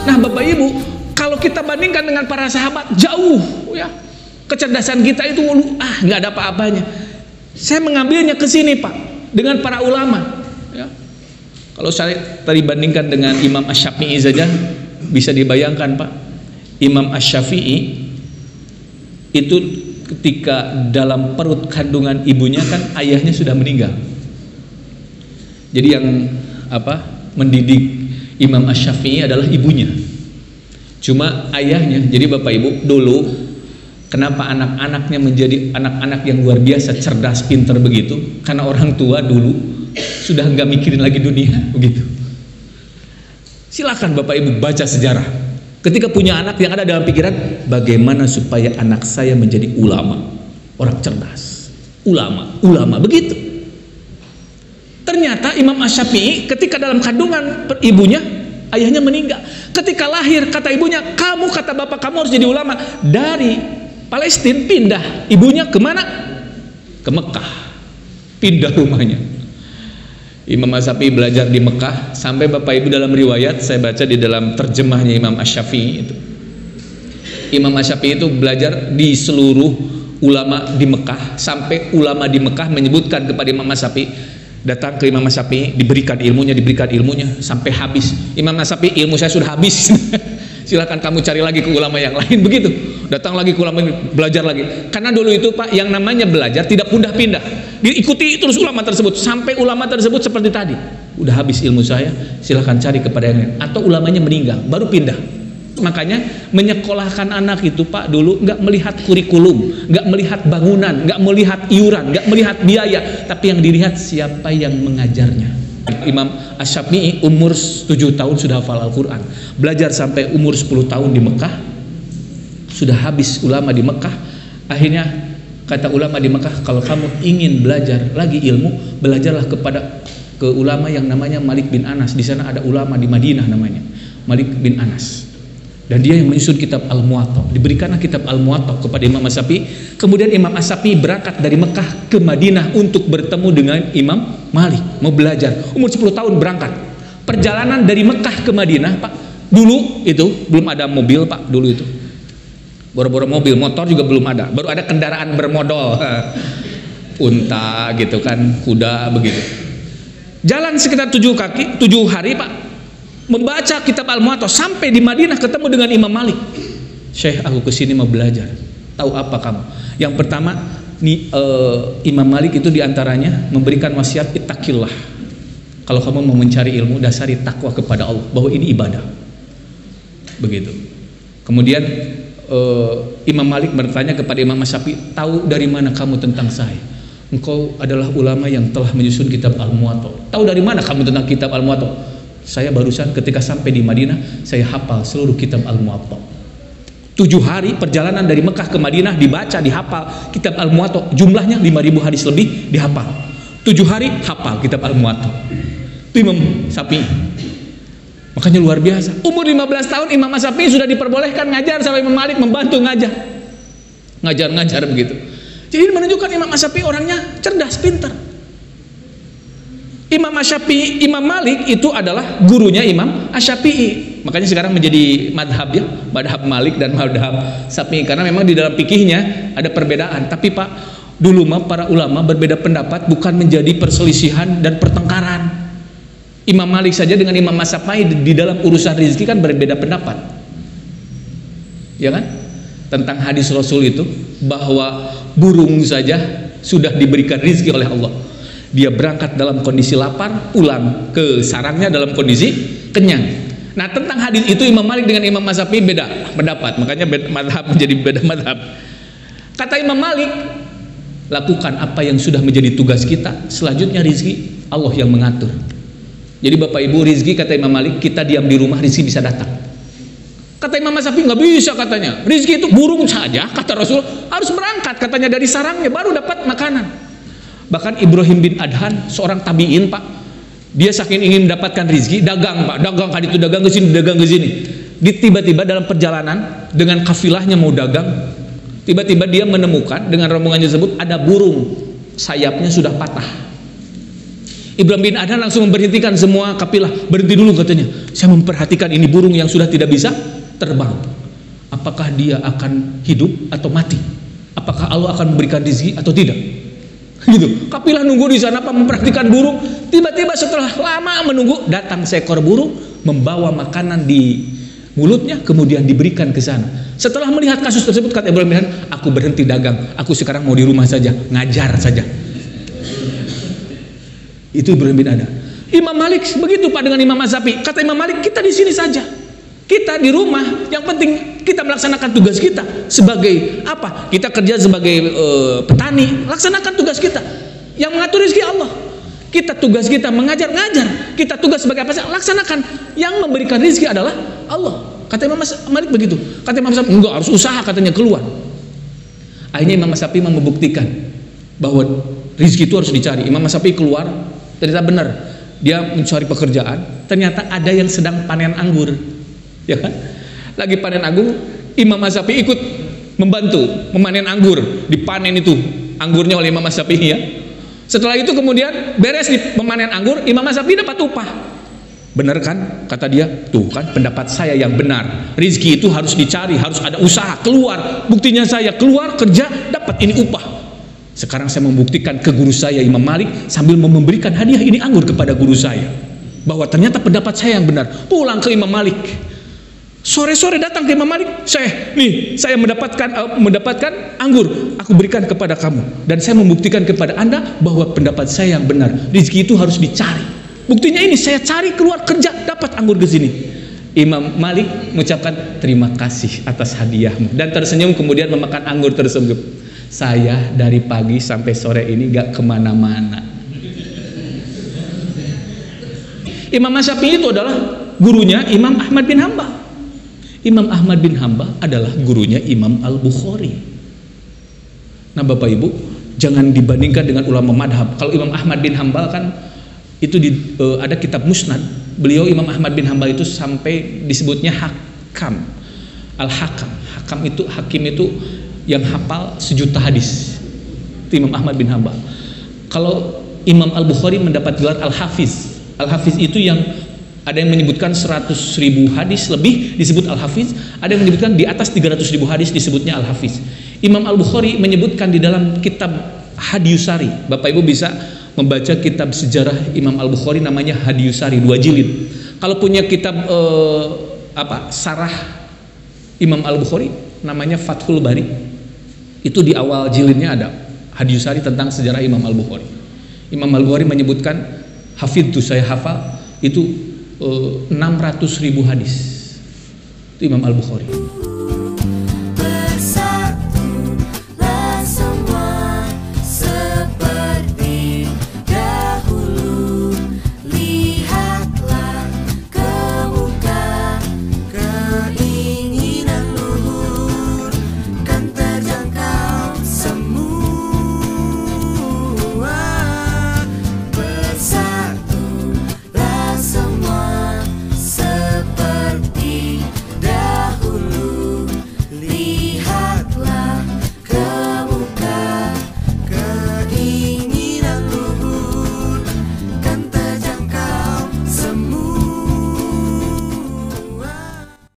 Nah Bapak Ibu, kalau kita bandingkan dengan para sahabat, jauh ya kecerdasan kita itu nggak ada apa-apanya. Saya mengambilnya ke sini Pak, dengan para ulama ya. Kalau saya tadi bandingkan dengan Imam Asy-Syafi'i saja, bisa dibayangkan Pak, Imam Asy-Syafi'i itu ketika dalam perut kandungan ibunya kan ayahnya sudah meninggal. Jadi yang mendidik Imam Asy-Syafi'i adalah ibunya, cuma ayahnya. Jadi Bapak Ibu, dulu kenapa anak-anaknya menjadi anak-anak yang luar biasa cerdas, pinter begitu? Karena orang tua dulu sudah nggak mikirin lagi dunia begitu. Silakan Bapak Ibu baca sejarah. Ketika punya anak, yang ada dalam pikiran, bagaimana supaya anak saya menjadi ulama, orang cerdas, ulama begitu. Ternyata Imam Asy-Syafi'i ketika dalam kandungan ibunya, ayahnya meninggal. Ketika lahir, kata ibunya, kamu, kata bapak kamu harus jadi ulama. Dari Palestina pindah ibunya kemana? Ke Mekah. Pindah rumahnya. Imam Asy-Syafi'i belajar di Mekah sampai Bapak Ibu dalam riwayat saya baca di dalam terjemahnya Imam Asy-Syafi'i itu, Imam Asy-Syafi'i itu belajar di seluruh ulama di Mekah, sampai ulama di Mekah menyebutkan kepada Imam Asy-Syafi'i, datang ke Imam Asy-Syafi'i, diberikan ilmunya sampai habis. Imam Asy-Syafi'i, ilmu saya sudah habis. Silakan kamu cari lagi ke ulama yang lain. Begitu, datang lagi ke ulama, belajar lagi. Karena dulu itu Pak, yang namanya belajar tidak pindah-pindah, diikuti terus ulama tersebut sampai ulama tersebut seperti tadi, udah habis ilmu saya, silakan cari kepada yang lain, atau ulamanya meninggal baru pindah. Makanya menyekolahkan anak itu Pak, dulu nggak melihat kurikulum, nggak melihat bangunan, nggak melihat iuran, nggak melihat biaya, tapi yang dilihat siapa yang mengajarnya. Imam Asy-Syafi'i umur 7 tahun sudah hafal Al-Quran, belajar sampai umur 10 tahun di Mekah, sudah habis ulama di Mekah. Akhirnya kata ulama di Mekah, kalau kamu ingin belajar lagi ilmu, belajarlah ke ulama yang namanya Malik bin Anas. Di sana ada ulama di Madinah namanya Malik bin Anas, dan dia yang menyusun kitab Al-Muwatta. Diberikanlah kitab Al-Muwatta kepada Imam Asy-Syafi'i. Kemudian Imam Asy-Syafi'i berangkat dari Mekah ke Madinah untuk bertemu dengan Imam Malik, mau belajar. Umur 10 tahun berangkat. Perjalanan dari Mekah ke Madinah Pak, dulu itu belum ada mobil Pak, dulu itu boro-boro mobil, motor juga belum ada, baru ada kendaraan bermodal, unta gitu kan, kuda begitu. Jalan sekitar 7 hari Pak, membaca kitab Al-Muwatta sampai di Madinah ketemu dengan Imam Malik. Syekh, aku kesini mau belajar. Tahu apa kamu? Yang pertama, Imam Malik itu diantaranya memberikan wasiat, ittaqillah. Kalau kamu mau mencari ilmu, dasari takwa kepada Allah, bahwa ini ibadah. Begitu. Kemudian Imam Malik bertanya kepada Imam Asy-Syafi'i, tahu dari mana kamu tentang saya? Engkau adalah ulama yang telah menyusun kitab Al-Muwatta. Tahu dari mana kamu tentang kitab Al-Muwatta? Saya barusan ketika sampai di Madinah, saya hafal seluruh kitab Al-Muwatta. 7 hari perjalanan dari Mekah ke Madinah, dibaca, dihafal kitab Al-Muwatta. Jumlahnya 5.000 hadis lebih dihafal. 7 hari hafal kitab Al-Muwatta. Itu Imam Syafi'i. Makanya luar biasa. Umur 15 tahun Imam Asy-Syafi'i sudah diperbolehkan ngajar sama Imam Malik, membantu ngajar begitu. Jadi menunjukkan Imam Asy-Syafi'i orangnya cerdas, pintar. Imam Asy-Syafi'i, Imam Malik itu adalah gurunya Imam Asy-Syafi'i. Makanya sekarang menjadi madhab ya, madhab Malik dan madhab Syafi'i, karena memang di dalam fikihnya ada perbedaan. Tapi Pak, dulu mah para ulama berbeda pendapat bukan menjadi perselisihan dan pertengkaran. Imam Malik saja dengan Imam Asy-Syafi'i di dalam urusan rezeki kan berbeda pendapat, ya kan? Tentang hadis Rasul itu, bahwa burung saja sudah diberikan rezeki oleh Allah. Dia berangkat dalam kondisi lapar, pulang ke sarangnya dalam kondisi kenyang. Nah, tentang hadis itu Imam Malik dengan Imam Asy-Syafi'i beda pendapat. Makanya madhab menjadi beda madhab. Kata Imam Malik, lakukan apa yang sudah menjadi tugas kita, selanjutnya rezeki Allah yang mengatur. Jadi Bapak Ibu, rizki kata Imam Malik, kita diam di rumah rizki bisa datang. Kata Imam Asy-Syafi'i nggak bisa katanya. Rizki itu burung saja, kata Rasul, harus berangkat katanya dari sarangnya baru dapat makanan. Bahkan Ibrahim bin Adhan, seorang tabi'in Pak, dia saking ingin mendapatkan rizki, dagang Pak, dagang kali itu, dagang ke sini. Tiba-tiba dalam perjalanan dengan kafilahnya mau dagang, tiba-tiba dia menemukan dengan rombongannya tersebut ada burung, sayapnya sudah patah. Ibrahim bin Adhan langsung memberhentikan semua kafilah. Berhenti dulu katanya. Saya memperhatikan ini burung yang sudah tidak bisa terbang. Apakah dia akan hidup atau mati? Apakah Allah akan memberikan rezeki atau tidak? Gitu. Kafilah nunggu di sana memperhatikan burung. Tiba-tiba setelah lama menunggu, datang seekor burung membawa makanan di mulutnya, kemudian diberikan ke sana. Setelah melihat kasus tersebut, kata Ibrahim bin Adhan, aku berhenti dagang. Aku sekarang mau di rumah saja, ngajar saja. Itu Ibrahim bin Adhan. Imam Malik begitu Pak dengan Imam Az-Zafi. Kata Imam Malik, kita di sini saja. Kita di rumah, yang penting kita melaksanakan tugas kita sebagai apa? Kita kerja sebagai petani, laksanakan tugas kita. Yang mengatur rezeki Allah. Kita tugas kita mengajar, ngajar. Kita tugas sebagai apa? Laksanakan. Yang memberikan rezeki adalah Allah. Kata Imam Malik begitu. Kata Imam Az-Zafi, enggak, harus usaha katanya keluar. Akhirnya Imam Az-Zafi membuktikan bahwa rezeki itu harus dicari. Imam Az-Zafi keluar, ternyata benar. Dia mencari pekerjaan, ternyata ada yang sedang panen anggur. Ya kan? Lagi panen anggur, Imam Az-Zafi ikut membantu memanen anggur, dipanen itu anggurnya oleh Imam Az-Zafi ya. Setelah itu kemudian beres di memanen anggur, Imam Az-Zafi dapat upah. Benar kan? Kata dia, tuh kan pendapat saya yang benar. Rizki itu harus dicari, harus ada usaha, keluar. Buktinya saya keluar kerja dapat ini upah. Sekarang saya membuktikan ke guru saya Imam Malik sambil memberikan hadiah ini anggur kepada guru saya, bahwa ternyata pendapat saya yang benar. Pulang ke Imam Malik, sore-sore datang ke Imam Malik, saya mendapatkan anggur, aku berikan kepada kamu, dan saya membuktikan kepada anda bahwa pendapat saya yang benar. Rezeki itu harus dicari. Buktinya ini, saya cari keluar kerja dapat anggur ke sini. Imam Malik mengucapkan terima kasih atas hadiahmu dan tersenyum, kemudian memakan anggur tersebut. Saya dari pagi sampai sore ini gak kemana-mana. Imam Az-Zafi itu adalah gurunya Imam Ahmad bin Hanbal. Imam Ahmad bin Hanbal adalah gurunya Imam Al-Bukhari. Nah Bapak Ibu, jangan dibandingkan dengan ulama madhab. Kalau Imam Ahmad bin Hanbal kan itu ada kitab musnad. Beliau Imam Ahmad bin Hanbal itu sampai disebutnya hakam. Al-Hakam. Hakim itu yang hafal 1.000.000 hadis. Itu Imam Ahmad bin Hanbal. Kalau Imam Al-Bukhari mendapat gelar Al-Hafiz. Al-Hafiz itu yang ada yang menyebutkan 100.000 hadis lebih disebut Al-Hafiz, ada yang menyebutkan di atas 300.000 hadis disebutnya Al-Hafiz. Imam Al-Bukhari menyebutkan di dalam kitab Hadiyusari. Bapak Ibu bisa membaca kitab sejarah Imam Al-Bukhari namanya Hadiyusari, 2 jilid. Kalau punya kitab sarah Imam Al-Bukhari namanya Fathul Bari. Itu di awal jilidnya ada Hadiyusari tentang sejarah Imam Al-Bukhari. Imam Al-Bukhari menyebutkan hafidhu, saya hafal itu 600.000 hadis. Itu Imam Al-Bukhari.